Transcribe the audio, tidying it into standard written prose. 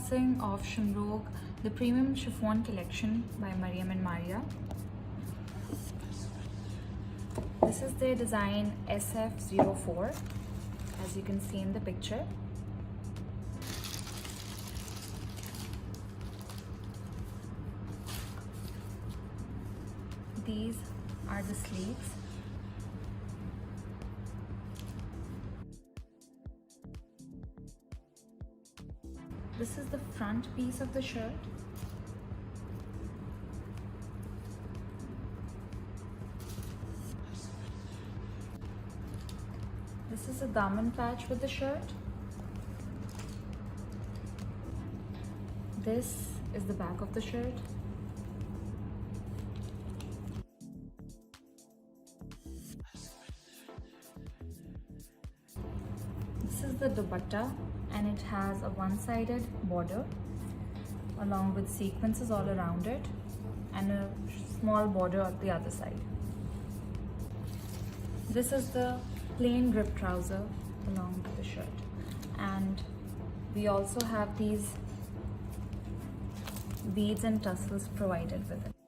unboxing of Shimrogue, the premium chiffon collection by Maryum and Maria. This is their design SF-04, as you can see in the picture. These are the sleeves. This is the front piece of the shirt. This is a DAMAN patch with the shirt. This is the back of the shirt. This is the dupatta, and it has a one-sided border along with sequences all around it and a small border at the other side. This is the plain grip trouser along with the shirt, and we also have these beads and tassels provided with it.